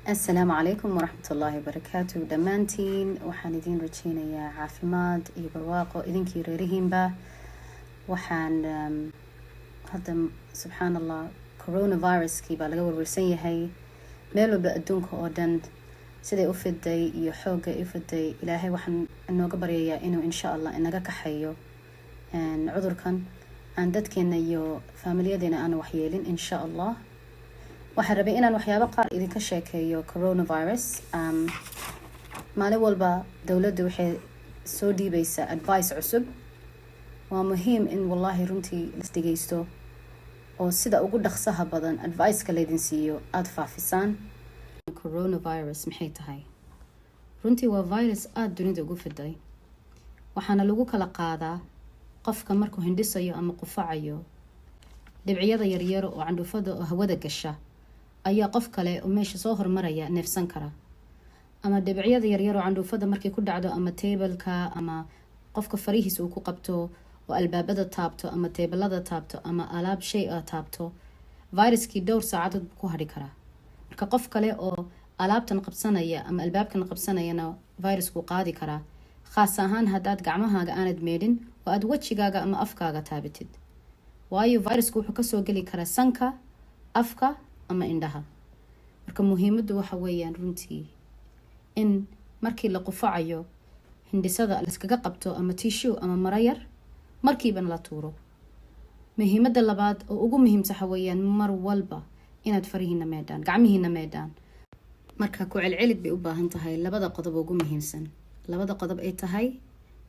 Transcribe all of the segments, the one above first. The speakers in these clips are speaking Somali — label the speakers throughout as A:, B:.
A: السلام عليكم ورحمة الله وبركاته دمانتين waxaan idin rajeynayaa caafimaad iyo barwaaqo idinkii reerihiinba waxaan hadda subxaan allah coronaviruskii baa laga warwarsan yahay meel walba adduunka oo dhan siday u fiday iyo xoogga u fiday ilaahay waxaan inooga baryayaa inuu insha allah inaga kaxeeyo cudurkan aan dadkeena iyo faamilyadeena aan waxyeelin insha allah waxaan rabay inaan waxyaabo qaar idinka sheekeeyo coronavirus maalin walba dowladda waxay soo dhiibaysaa advice cusub waa muhiim in wallahi runtii lasdhegeysto oo sida ugu dhaqsaha badan advice-ka laydin siiyo aada faafisaan. Coronavirus maxay tahay? Runtii waa virus aada dunida ugu fiday, waxaana lagu kala qaadaa qofka markuu hindhisayo ama qufacayo. Dhibciyada yaryar oo candhuufada oo hawada gasha ayaa qof kale oo meesha soo hormaraya neefsan kara, ama dhibciyada yaryar oo candhuufada markay ku dhacdo ama table-ka ama qofka farihiisa uu ku qabto oo albaabada taabto ama teebalada taabto ama alaab shay ah taabto, viruskii dhowr saacadood ku hadhi karaa. Marka qof kale oo alaabtan qabsanaya ama albaabkan qabsanayana virusku qaadi karaa, khaas ahaan haddaad gacmahaaga aanad meedhin oo aad wajigaaga ama afkaaga taabatid, waayo virusku wuxuu kasoo geli karaa sanka, afka ama indhaha. Marka muhiimaddu waxa weeyaan runtii in markii la qufacayo hindhisada laskaga qabto ama tissue ama maro yar markiiba la tuuro. Muhiimadda labaad oo ugu muhiimsan waxa weeyaan mar walba inaad farihiina meedhaan, gacmihiina meedhaan. Marka ku celcelid bay u baahan tahay labada qodob ugu muhiimsan. Labada qodob ay tahay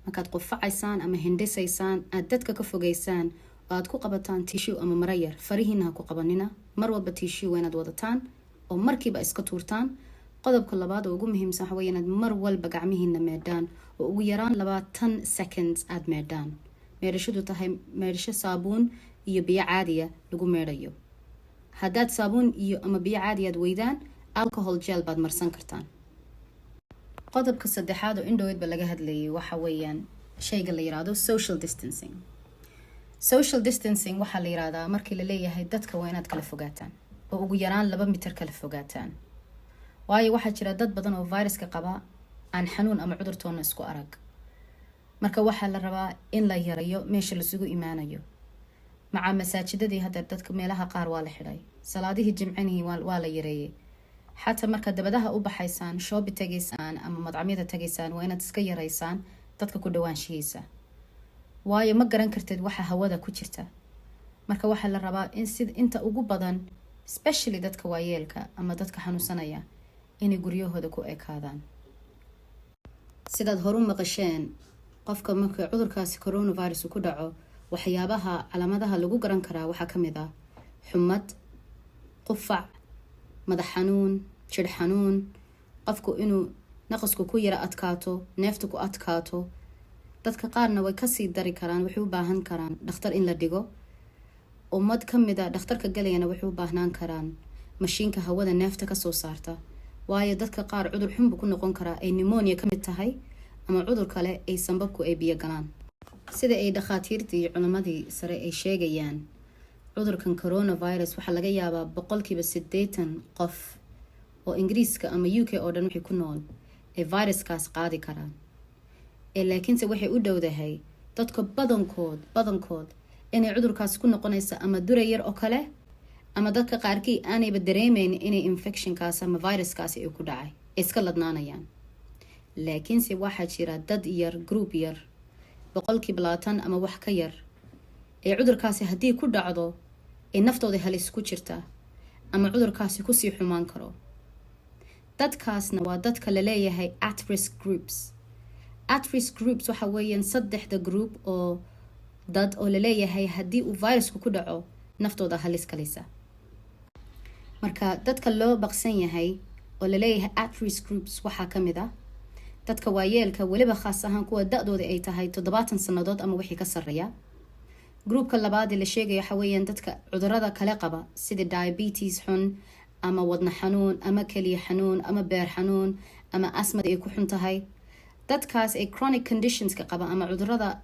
A: markaad qufacaysaan ama hindhisaysaan aad dadka ka fogeysaan oo aad ku qabataan tissue ama maro yar, farihiina ha ku qabanina. Mar walba tissue waa inaad wadataan oo markiiba iska tuurtaan. Qodobka labaad oo ugu muhiimsan waxa weeyaan inaad mar walba gacmihiina meedhaan oo ugu yaraan 20 seconds aad meedhaan. Meedhashadu tahay meedhasho saabuun iyo biyo caadiya lagu meedhayo. Haddaad saabuun iyo ama biyo caadiyaad weydaan, alcohol gel baad marsan kartaan. Qodobka saddexaad oo indhoweedba laga hadlayay waxa weeyaan shayga la yiraahdo social distancing. Social distancing waxaa la yiraahdaa markii la leeyahay dadka waa inaad kala fogaataan oo ugu yaraan 2 mitir kala fogaataan. waayo waxaa jira dad badan oo viruska qaba aan xanuun ama cudur toona isku arag. Marka waxaa la rabaa in la yareeyo meesha lasugu imaanayo. Maca masaajidadii hadda dadka meelaha qaar waa la xidhay, salaadihii jimcihii waa la yareeyay. Xataa marka dabadaha u baxaysaan, shoobi tageysaan ama madcamyada tageysaan waa inaad iska yareysaan dadka ku dhawaanshihiisa, waayo ma garan kartid waxa hawada ku jirta. Marka waxaa la rabaa in inta ugu badan, especially dadka waayeelka ama dadka xanuunsanaya, inay guryahooda ku ekaadaan. Sidaad horu maqasheen, qofka marka cudurkaasi coronavirus ku dhaco, waxyaabaha calaamadaha lagu garan karaa waxaa ka mid ah xumad, qufac, madax xanuun, jidh xanuun, qofku inuu naqasku ku yara adkaato, neeftu ku adkaato. Dadka qaarna way kasii dari karaan, waxay u baahan karaan dhakhtar in la dhigo. Ummad ka mid ah dhakhtarka galayana waxay u baahnaan karaan mashiinka hawada neefta ka soo saarta, waayo dadka qaar cudur xun buu ku noqon karaa ay pneumonia ka mid tahay ama cudur kale ay sanbabku ay biyo galaan. Sida ay dhakhaatiirtii iyo culimadii sare ay sheegayaan, cudurkan coronavirus waxaa laga yaabaa 80% qof oo Ingiriiska ama UK oo dhan wixii ku nool ee viruskaas qaadi karaan. Laakiinse waxay u dhowdahay dadka badankood inay cudurkaas ku noqonaysa ama dura yar oo kale, ama dadka qaarkii aanayba dareemeyn inay infectionkaas ama viruskaas ay ku dhacay, iska ladnaanayaan. Laakiinse waxaa jira dad yar, group yar, 20% ama wax ka yar, ee cudurkaasi haddii ku dhacdo ee naftooda halis ku jirta ama cudurkaasi kusii xumaan karo. Dadkaasna waa dadka la leeyahay at risk groups. At risk groups waxa weeyaan 3 group oo dad oo la leeyahay haddii uu virusku ku dhaco naftooda halis kalisa. Marka dadka loo baqsan yahay oo la leeyahay at risk groups waxaa ka mid ah dadka waayeelka, waliba khaas ahaan kuwa da'dooda ay tahay 70 sanadood ama wixii ka sarreeya. Groupka labaad ee la sheegayo waxa weeyaan dadka cudurrada kale qaba sida diabetes xun ama wadna xanuun ama kaliya xanuun ama beer xanuun ama asmad ay ku xun tahay. Dadkaas ay chronic conditions ka qaba ama cudurrada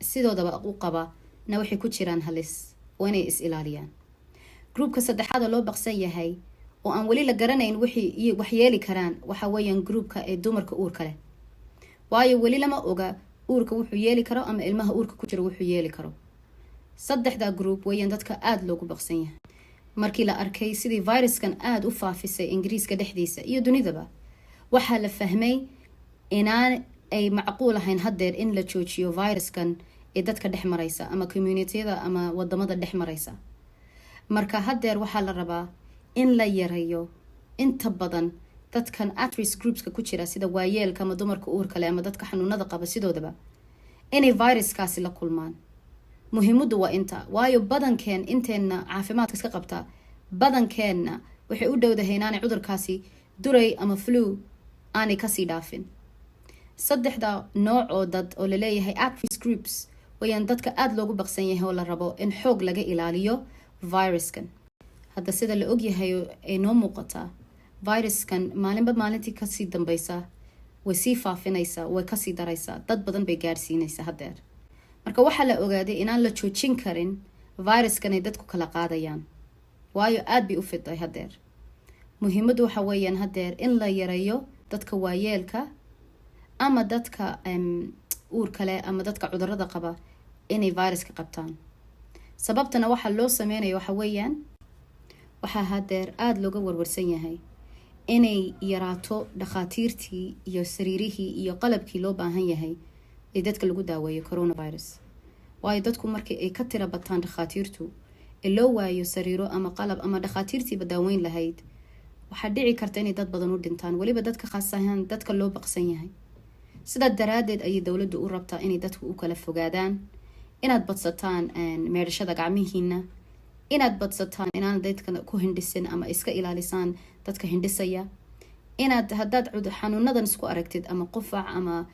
A: sidoodaba u qaba na waxay ku jiraan halis oo inay is ilaaliyaan. Groupka saddexaad oo loo baqsan yahay oo aan weli la garanayn wixii wax yeeli karaan waxa weeyaan groupka ee dumarka uurka leh. waayo weli lama oga uurka wuxuu yeeli karo ama ilmaha uurka ku jira wuxuu yeeli karo. saddexda group weeyaan dadka aad loogu baqsan yahay. markii la arkay sidii viruskan aad u faafisay Ingiriiska dhexdiisa iyo dunidaba, waxaa la fahmay inaan ay macquul ahayn haddeer in la joojiyo viruskan ee dadka dhex maraysa ama communitiyada ama wadamada dhex maraysa. marka haddeer waxaa la rabaa in la yareeyo inta badan dadkan at-risk groupska ku jira sida waayeelka ama dumarka uurka leh ama dadka xanuunada qaba sidoodaba inay viruskaasi la kulmaan. muhiimadu waa inta, waayo badankeen inteena caafimaadka iska qabta badankeenna waxay u dhowdahay inaanay cudurkaasi duray ama flu aanay kasii dhaafin. saddexda nooc oo dad oo laleeyahay at-risk groups wayaan dadka aad loogu baqsan yahay oo la rabo in xoog laga ilaaliyo viruskan. hadda sida la ogyahay ay noo muuqataa viruskan maalinba maalintii kasii dambaysa way sii faafinaysaa, way kasii daraysaa, dad badan bay gaarsiinaysaa haddeer. marka waxaa la ogaaday inaan la joojin karin viruskan ay dadku kala qaadayaan, waayo aad bay u fiday haddeer. muhiimadu waxa weeyaan haddeer in la yareeyo dadka waayeelka ama dadka uurka leh ama dadka cudurada qaba inay viruska qabtaan. sababtana waxaa loo sameynayo waxa weeyaan waxaa haddeer aada looga warwarsan yahay inay yaraato dhakhaatiirtii iyo sariirihii iyo qalabkii loo baahan yahay ee dadka lagu daaweeyo coronavirus. waayo dadku markii ay ka tira bataan dhakhaatiirtu ee loo waayo sariiro ama qalab ama dhakhaatiirtiiba daaweyn lahayd, waxaa dhici karta inay dad badan u dhintaan, weliba dadka khaas ahaan dadka loo baqsan yahay. sidaa daraadeed ayay dowladdu u rabtaa inay dadku u kala fogaadaan, inaad badsataan meedhashada gacmihiina, inaad badsataan inaan dadka ku hindhisin ama iska ilaalisaan dadka hindhisaya, inaad haddaad xanuunadan isku aragtid ama qufac ama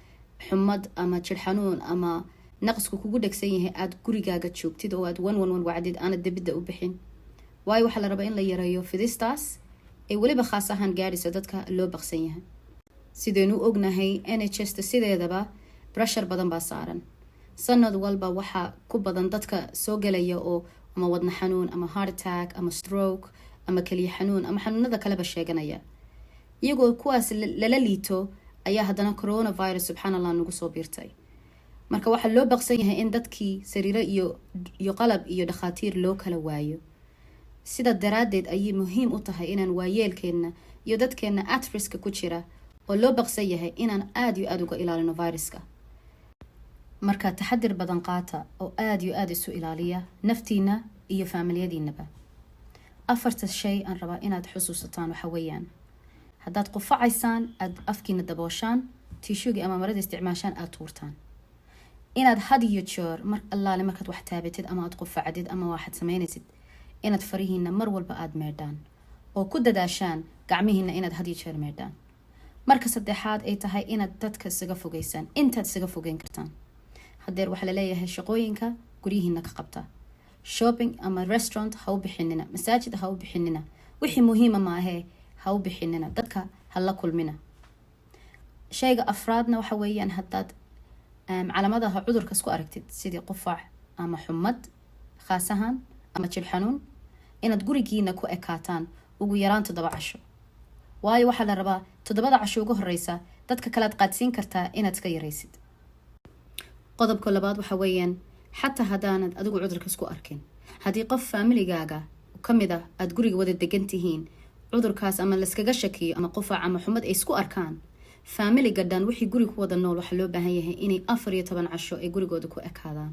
A: xumad ama jir xanuun ama naqsku kugu dhegsan yahay aad gurigaaga joogtid oo aad 111 wacdid aanad dibadda u bixin. waayo waxaa la rabaa in la yareeyo fidistaas ay weliba khaas ahaan gaadhayso dadka loo baqsan yahay. sidaynu ognahay NHS-ta sideedaba brashar badan baa saaran. sanad walba waxaa ku badan dadka soo gelaya oo ama wadna xanuun ama heart attack ama stroke ama keliya xanuun ama xanuunada kaleba sheeganaya. iyagoo kuwaas lala liito ayaa haddana coronavirus subxaanallah nagu soo biirtay. marka waxaa loo baqsan yahay in dadkii sariiro iyo qalab iyo dhakhaatiir loo kala waayo. sida daraadeed ayay muhiim u tahay inaan waayeelkeenna iyo dadkeenna at-riska ku jira oo loo baqsan yahay inaan aada iyo aada uga ilaalino viruska. marka taxadir badan qaata oo aada iyo aada isu ilaaliya naftiina iyo faamiliyadiinaba. 4 shay aan rabaa inaad xusuusataan waxa weeyaan haddaad qufacaysaan aad afkiina dabooshaan, tiishugii ama marada isticmaashaan aad tuurtaan. inaad had iyo jeer mar allaale markaad wax taabatid ama aad qufacdid ama waxaad samaynaysid inaad farihiina mar walba aad meedhaan oo ku dadaashaan gacmihiina inaad had iyo jeer meedhaan. marka saddexaad ay tahay inaad dadka isaga fogeysaan intaad isaga fogeyn kartaan. haddeer waxaa la leeyahay shaqooyinka guryihiina ka qabta, shopping ama restaurant ha u bixinina, masaajid ha u bixinina, wixii muhiima maahee ha u bixinina, dadka ha la kulmina. shayga afraadna waxa weeyaan haddaad calaamadaha cudurka isku aragtid sidii qufac ama xumad khaas ahaan ama jir xanuun, inaad gurigiina ku ekaataan ugu yaraan 7 casho. waayo waxaa la rabaa 7 casho ugu horeysa dadka kalaad qaadsiin kartaa inaad iska yaraysid. qodobka labaad waxa weeyaan xataa haddaanad adigu cudurka isku arkin, haddii qof faamiligaaga ka mid ah aad guriga wada degan tihiin cudurkaas ama laskaga shakiyo ama qufac ama xumad ay isku arkaan, faamiliga dhan wixii guriga ku wada nool waxaa loo baahan yahay inay 14 casho ay gurigooda ku ekaadaan.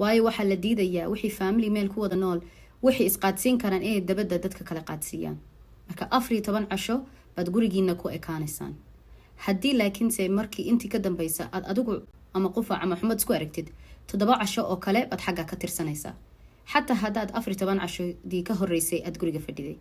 A: waayo waxaa la diidayaa wixii faamili meel ku wada nool waxay isqaadsiin karaan inay dabadda dadka kale qaadsiiyaan. marka 14 casho baad gurigiina ku ekaanaysaan. haddii laakiinse markii intii ka dambaysa aad adigu ama qufac ama xumad isku aragtid 7 casho oo kale baad xagga ka tirsanaysaa, xataa haddaad 14 casho dii ka horeysay aad guriga fadhiday.